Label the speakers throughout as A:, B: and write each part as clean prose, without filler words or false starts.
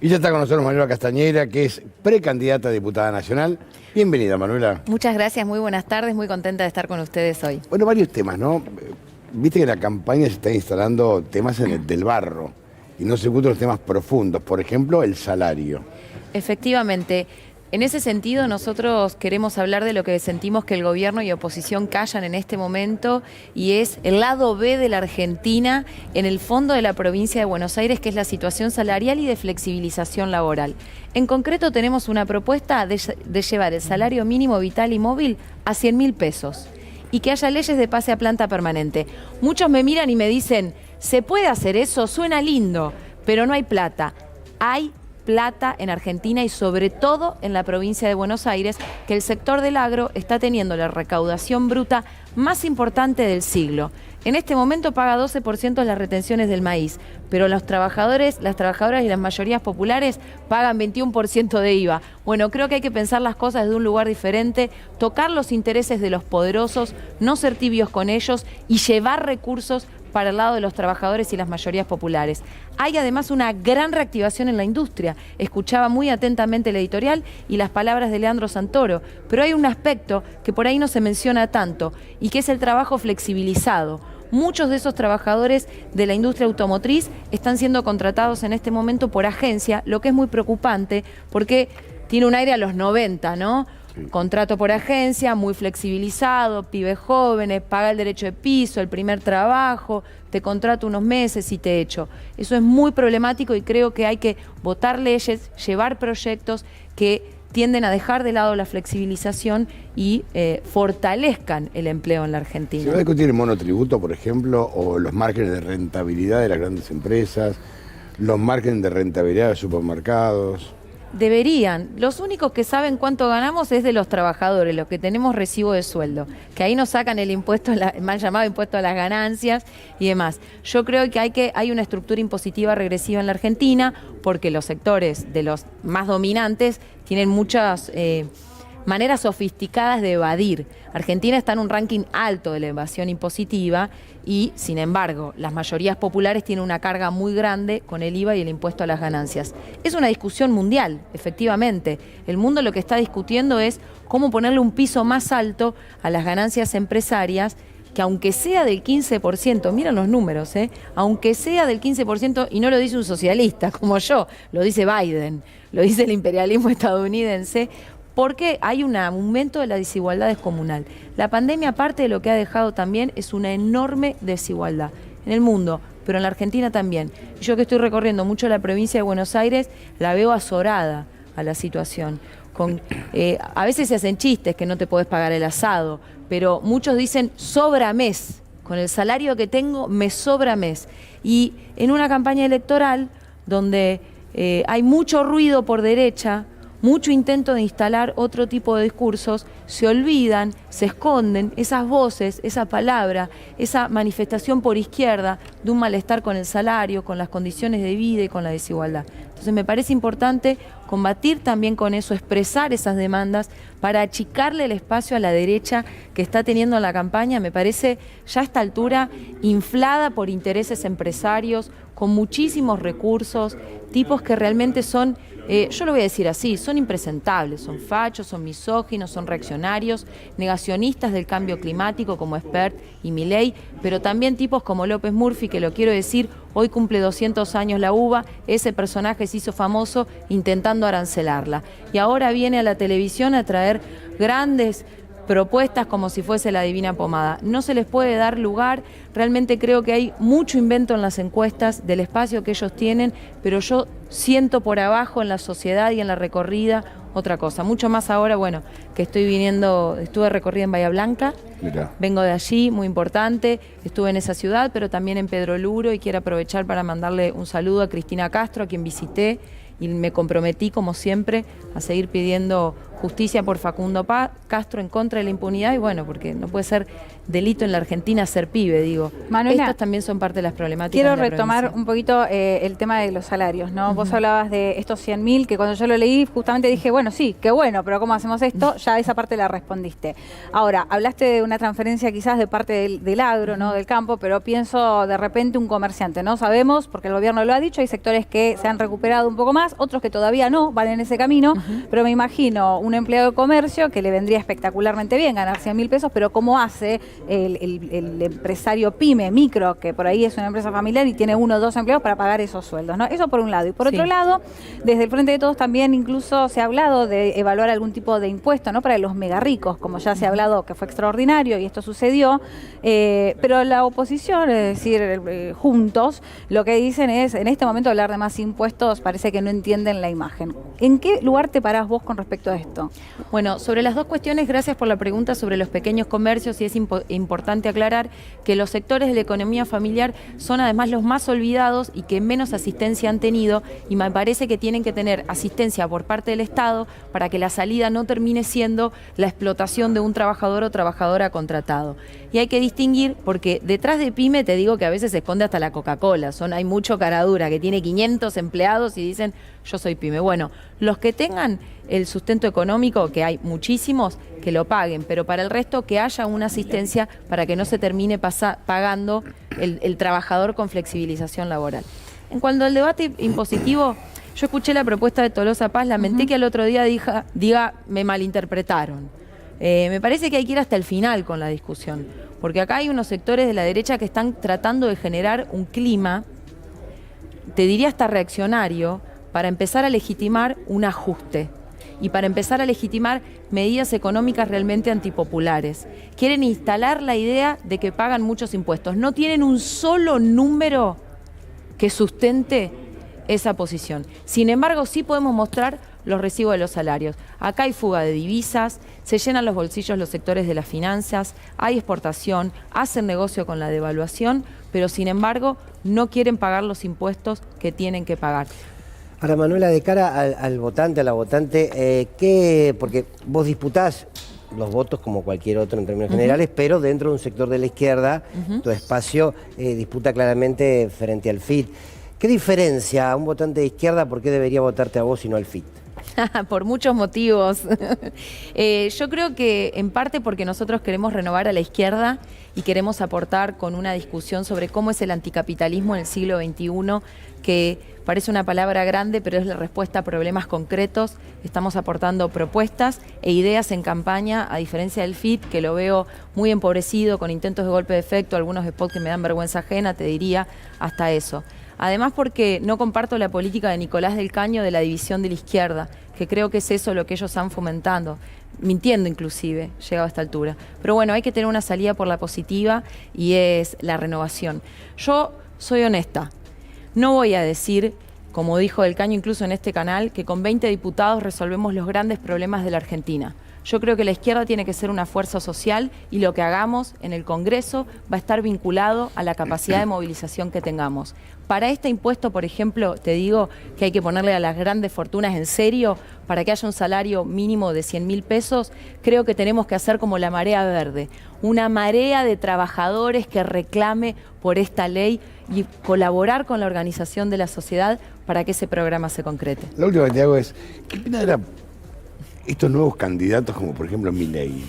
A: Y ya está con nosotros Manuela Castañeira, que es precandidata a diputada nacional. Bienvenida, Manuela.
B: Muchas gracias, muy buenas tardes, muy contenta de estar con ustedes hoy.
A: Bueno, varios temas, ¿no? Viste que en la campaña se están instalando temas del barro y no se encuentran los temas profundos, por ejemplo, el salario.
B: Efectivamente, en ese sentido nosotros queremos hablar de lo que sentimos que el gobierno y oposición callan en este momento y es el lado B de la Argentina en el fondo de la provincia de Buenos Aires, que es la situación salarial y de flexibilización laboral. En concreto tenemos una propuesta de llevar el salario mínimo vital y móvil a 100.000 pesos y que haya leyes de pase a planta permanente. Muchos me miran y me dicen, ¿se puede hacer eso? Suena lindo, pero no hay plata. Hay plata en Argentina y sobre todo en la provincia de Buenos Aires, que el sector del agro está teniendo la recaudación bruta más importante del siglo. En este momento paga 12% las retenciones del maíz, pero los trabajadores, las trabajadoras y las mayorías populares pagan 21% de IVA. Bueno, creo que hay que pensar las cosas desde un lugar diferente, tocar los intereses de los poderosos, no ser tibios con ellos y llevar recursos para el lado de los trabajadores y las mayorías populares. Hay además una gran reactivación en la industria. Escuchaba muy atentamente el editorial y las palabras de Leandro Santoro, pero hay un aspecto que por ahí no se menciona tanto y que es el trabajo flexibilizado. Muchos de esos trabajadores de la industria automotriz están siendo contratados en este momento por agencia, lo que es muy preocupante porque tiene un aire a los 90, ¿no? Contrato por agencia, muy flexibilizado, pibes jóvenes, paga el derecho de piso, el primer trabajo, te contrato unos meses y te echo. Eso es muy problemático y creo que hay que votar leyes, llevar proyectos que tienden a dejar de lado la flexibilización y fortalezcan el empleo en la Argentina.
A: ¿Se va a discutir el monotributo, por ejemplo, o los márgenes de rentabilidad de las grandes empresas, los márgenes de rentabilidad de los supermercados?
B: Deberían. Los únicos que saben cuánto ganamos es de los trabajadores, los que tenemos recibo de sueldo, que ahí nos sacan el impuesto, el mal llamado impuesto a las ganancias y demás. Yo creo que hay una estructura impositiva regresiva en la Argentina porque los sectores de los más dominantes tienen muchas maneras sofisticadas de evadir. Argentina está en un ranking alto de la evasión impositiva y, sin embargo, las mayorías populares tienen una carga muy grande con el IVA y el impuesto a las ganancias. Es una discusión mundial, efectivamente. El mundo lo que está discutiendo es cómo ponerle un piso más alto a las ganancias empresarias, que aunque sea del 15%, miren los números, aunque sea del 15%, y no lo dice un socialista como yo, lo dice Biden, lo dice el imperialismo estadounidense, porque hay un aumento de la desigualdad descomunal. La pandemia, aparte de lo que ha dejado también, es una enorme desigualdad en el mundo, pero en la Argentina también. Yo que estoy recorriendo mucho la provincia de Buenos Aires, la veo azorada a la situación. A veces se hacen chistes que no te podés pagar el asado, pero muchos dicen sobra mes. Con el salario que tengo me sobra mes. Y en una campaña electoral donde hay mucho ruido por derecha, mucho intento de instalar otro tipo de discursos, se olvidan, se esconden esas voces, esa palabra, esa manifestación por izquierda de un malestar con el salario, con las condiciones de vida y con la desigualdad. Entonces me parece importante combatir también con eso, expresar esas demandas para achicarle el espacio a la derecha que está teniendo en la campaña, me parece ya a esta altura inflada por intereses empresarios, con muchísimos recursos, tipos que realmente son, yo lo voy a decir así, son impresentables, son fachos, son misóginos, son reaccionarios, negacionistas del cambio climático como Espert y Milei, pero también tipos como López Murphy, que lo quiero decir, hoy cumple 200 años la uva, ese personaje se hizo famoso intentando arancelarla. Y ahora viene a la televisión a traer grandes propuestas como si fuese la divina pomada. No se les puede dar lugar, realmente creo que hay mucho invento en las encuestas del espacio que ellos tienen, pero yo siento por abajo en la sociedad y en la recorrida otra cosa, mucho más ahora, bueno, que estuve recorrida en Bahía Blanca, mirá. Vengo de allí, muy importante, estuve en esa ciudad, pero también en Pedro Luro y quiero aprovechar para mandarle un saludo a Cristina Castro, a quien visité, y me comprometí, como siempre, a seguir pidiendo justicia por Facundo Castro en contra de la impunidad y bueno, porque no puede ser delito en la Argentina ser pibe, digo.
C: Manuela,
B: estas también son parte de las problemáticas.
C: Quiero retomar un poquito el tema de los salarios, ¿no? Vos hablabas de estos 100.000, que cuando yo lo leí justamente dije, bueno, sí, qué bueno, pero ¿cómo hacemos esto? Ya esa parte la respondiste. Ahora, hablaste de una transferencia quizás de parte del agro, ¿no? Del campo, pero pienso de repente un comerciante, ¿no? Sabemos, porque el gobierno lo ha dicho, hay sectores que se han recuperado un poco más, otros que todavía no, van en ese camino, pero me imagino un empleado de comercio que le vendría espectacularmente bien ganar 100.000 pesos, pero ¿cómo hace el empresario pyme, micro, que por ahí es una empresa familiar y tiene 1 o 2 empleados para pagar esos sueldos, ¿no? Eso por un lado. Y por otro lado, desde el Frente de Todos también incluso se ha hablado de evaluar algún tipo de impuesto, ¿no? Para los mega ricos, como ya se ha hablado que fue extraordinario y esto sucedió, pero la oposición, es decir, juntos, lo que dicen es, en este momento hablar de más impuestos parece que no entienden la imagen. ¿En qué lugar te parás vos con respecto a esto?
B: Bueno, sobre las dos cuestiones, gracias por la pregunta sobre los pequeños comercios, y es importante aclarar que los sectores de la economía familiar son además los más olvidados y que menos asistencia han tenido, y me parece que tienen que tener asistencia por parte del Estado para que la salida no termine siendo la explotación de un trabajador o trabajadora contratado. Y hay que distinguir, porque detrás de PYME te digo que a veces se esconde hasta la Coca-Cola, hay mucho caradura, que tiene 500 empleados y dicen yo soy PYME. Bueno, los que tengan el sustento económico, que hay muchísimos, que lo paguen, pero para el resto que haya una asistencia para que no se termine pagando el trabajador con flexibilización laboral. En cuanto al debate impositivo, yo escuché la propuesta de Tolosa Paz, lamenté que al otro día diga me malinterpretaron. Me parece que hay que ir hasta el final con la discusión, porque acá hay unos sectores de la derecha que están tratando de generar un clima, te diría hasta reaccionario, para empezar a legitimar un ajuste y para empezar a legitimar medidas económicas realmente antipopulares. Quieren instalar la idea de que pagan muchos impuestos. No tienen un solo número que sustente esa posición. Sin embargo, sí podemos mostrar los recibos de los salarios. Acá hay fuga de divisas, se llenan los bolsillos los sectores de las finanzas, hay exportación, hacen negocio con la devaluación, pero sin embargo no quieren pagar los impuestos que tienen que pagar.
D: Ahora, Manuela, de cara al votante, a la votante, porque vos disputás los votos como cualquier otro en términos generales, pero dentro de un sector de la izquierda, tu espacio disputa claramente frente al FIT. ¿Qué diferencia a un votante de izquierda por qué debería votarte a vos y no al FIT?
B: Por muchos motivos. Yo creo que en parte porque nosotros queremos renovar a la izquierda y queremos aportar con una discusión sobre cómo es el anticapitalismo en el siglo XXI, que parece una palabra grande, pero es la respuesta a problemas concretos. Estamos aportando propuestas e ideas en campaña, a diferencia del FIT, que lo veo muy empobrecido, con intentos de golpe de efecto, algunos spots que me dan vergüenza ajena, te diría hasta eso. Además porque no comparto la política de Nicolás del Caño de la división de la izquierda, que creo que es eso lo que ellos han fomentando, mintiendo inclusive, llegado a esta altura. Pero bueno, hay que tener una salida por la positiva y es la renovación. Yo soy honesta, no voy a decir, como dijo del Caño incluso en este canal, que con 20 diputados resolvemos los grandes problemas de la Argentina. Yo creo que la izquierda tiene que ser una fuerza social y lo que hagamos en el Congreso va a estar vinculado a la capacidad de movilización que tengamos. Para este impuesto, por ejemplo, te digo que hay que ponerle a las grandes fortunas en serio, para que haya un salario mínimo de 100.000 pesos, creo que tenemos que hacer como la marea verde, una marea de trabajadores que reclame por esta ley y colaborar con la organización de la sociedad para que ese programa se concrete.
A: La última que te hago es, ¿qué pena era estos nuevos candidatos, como por ejemplo Milei,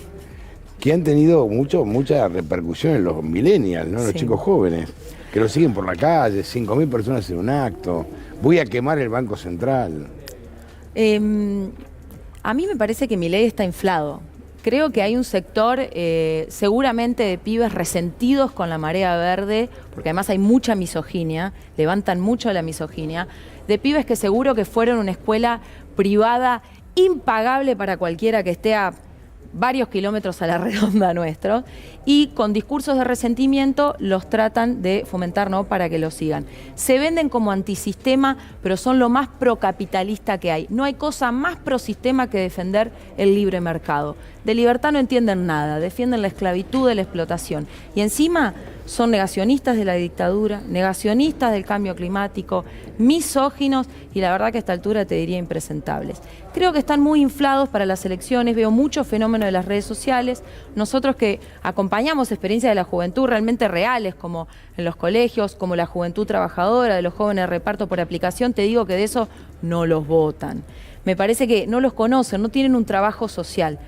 A: que han tenido mucha repercusión en los millennials, ¿no? Los chicos jóvenes, que lo siguen por la calle, 5.000 personas en un acto, voy a quemar el Banco Central?
B: A mí me parece que Milei está inflado. Creo que hay un sector seguramente de pibes resentidos con la marea verde, porque además hay mucha misoginia, levantan mucho la misoginia, de pibes que seguro que fueron a una escuela privada impagable para cualquiera que esté a varios kilómetros a la redonda nuestro, y con discursos de resentimiento los tratan de fomentar, ¿no?, para que lo sigan. Se venden como antisistema, pero son lo más procapitalista que hay. No hay cosa más prosistema que defender el libre mercado. De libertad no entienden nada, defienden la esclavitud de la explotación. Y encima son negacionistas de la dictadura, negacionistas del cambio climático, misóginos y la verdad que a esta altura te diría impresentables. Creo que están muy inflados para las elecciones, veo mucho fenómeno de las redes sociales. Nosotros que acompañamos experiencias de la juventud realmente reales, como en los colegios, como la juventud trabajadora, de los jóvenes de reparto por aplicación, te digo que de eso no los votan. Me parece que no los conocen, no tienen un trabajo social.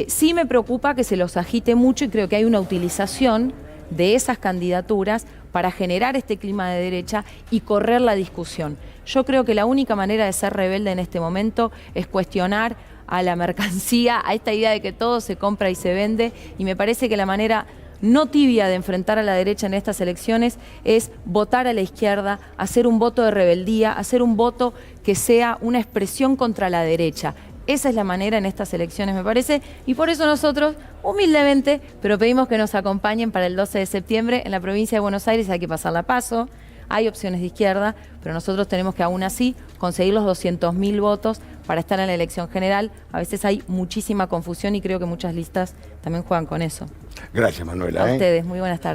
B: Sí me preocupa que se los agite mucho y creo que hay una utilización de esas candidaturas para generar este clima de derecha y correr la discusión. Yo creo que la única manera de ser rebelde en este momento es cuestionar a la mercancía, a esta idea de que todo se compra y se vende, y me parece que la manera no tibia de enfrentar a la derecha en estas elecciones es votar a la izquierda, hacer un voto de rebeldía, hacer un voto que sea una expresión contra la derecha. Esa es la manera en estas elecciones, me parece, y por eso nosotros, humildemente, pero pedimos que nos acompañen para el 12 de septiembre en la provincia de Buenos Aires. Hay que pasar la PASO, hay opciones de izquierda, pero nosotros tenemos que aún así conseguir los 200.000 votos para estar en la elección general. A veces hay muchísima confusión y creo que muchas listas también juegan con eso.
A: Gracias, Manuela.
B: A ustedes, muy buenas tardes.